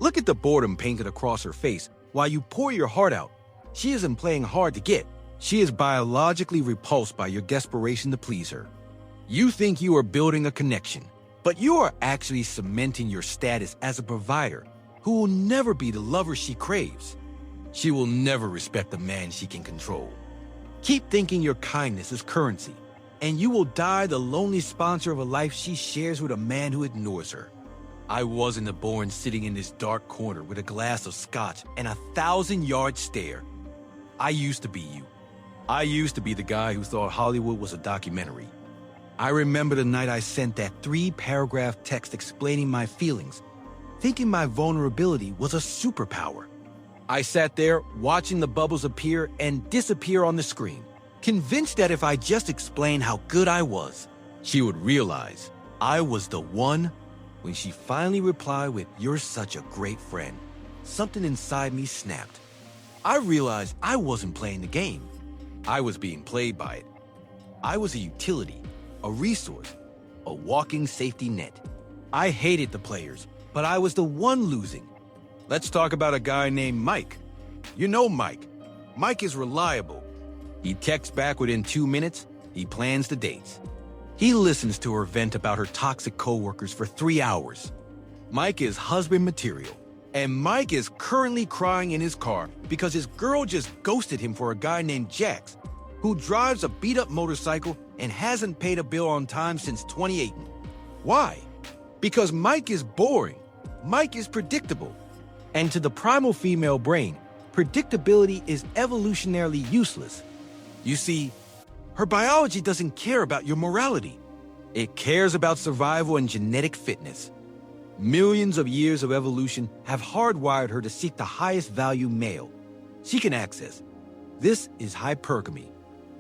Look at the boredom painted across her face while you pour your heart out. She isn't playing hard to get. She is biologically repulsed by your desperation to please her. You think you are building a connection, but you are actually cementing your status as a provider who will never be the lover she craves. She will never respect a man she can control. Keep thinking your kindness is currency, and you will die the lonely sponsor of a life she shares with a man who ignores her. I wasn't born sitting in this dark corner with a glass of scotch and a 1,000-yard stare. I used to be you. I used to be the guy who thought Hollywood was a documentary. I remember the night I sent that 3-paragraph text explaining my feelings, thinking my vulnerability was a superpower. I sat there watching the bubbles appear and disappear on the screen, convinced that if I just explained how good I was, she would realize I was the one. When she finally replied with, "You're such a great friend," something inside me snapped. I realized I wasn't playing the game. I was being played by it. I was a utility, a resource, a walking safety net. I hated the players, but I was the one losing. Let's talk about a guy named Mike. You know Mike. Mike is reliable. He texts back within 2 minutes. He plans the dates. He listens to her vent about her toxic coworkers for 3 hours. Mike is husband material, and Mike is currently crying in his car because his girl just ghosted him for a guy named Jax, who drives a beat-up motorcycle and hasn't paid a bill on time since 2018. Why? Because Mike is boring. Mike is predictable. And to the primal female brain, predictability is evolutionarily useless. You see, her biology doesn't care about your morality. It cares about survival and genetic fitness. Millions of years of evolution have hardwired her to seek the highest value male she can access. This is hypergamy.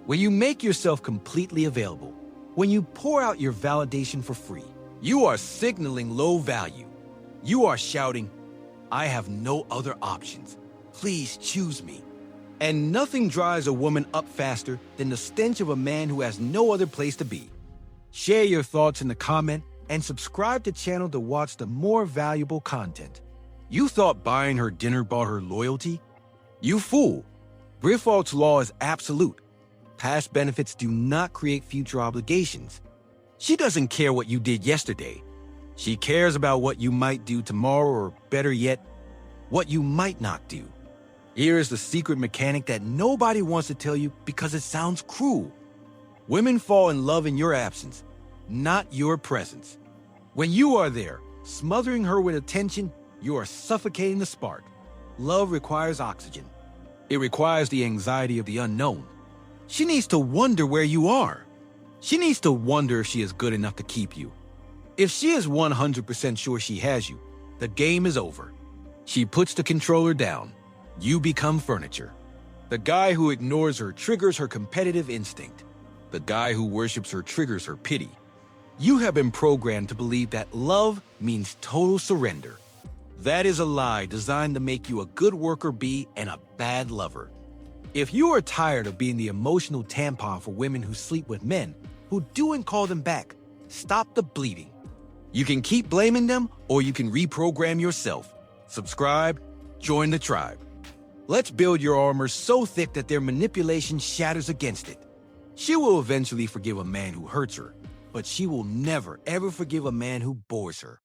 When you make yourself completely available, when you pour out your validation for free, you are signaling low value. You are shouting, "I have no other options. Please choose me." And nothing drives a woman up faster than the stench of a man who has no other place to be. Share your thoughts in the comment and subscribe to the channel to watch the more valuable content. You thought buying her dinner bought her loyalty? You fool. Briffault's law is absolute. Past benefits do not create future obligations. She doesn't care what you did yesterday. She cares about what you might do tomorrow, or better yet, what you might not do. Here is the secret mechanic that nobody wants to tell you because it sounds cruel. Women fall in love in your absence, not your presence. When you are there, smothering her with attention, you are suffocating the spark. Love requires oxygen. It requires the anxiety of the unknown. She needs to wonder where you are. She needs to wonder if she is good enough to keep you. If she is 100% sure she has you, the game is over. She puts the controller down. You become furniture. The guy who ignores her triggers her competitive instinct. The guy who worships her triggers her pity. You have been programmed to believe that love means total surrender. That is a lie designed to make you a good worker bee and a bad lover. If you are tired of being the emotional tampon for women who sleep with men who do and call them back, stop the bleeding. You can keep blaming them, or you can reprogram yourself. Subscribe, join the tribe. Let's build your armor so thick that their manipulation shatters against it. She will eventually forgive a man who hurts her, but she will never, ever forgive a man who bores her.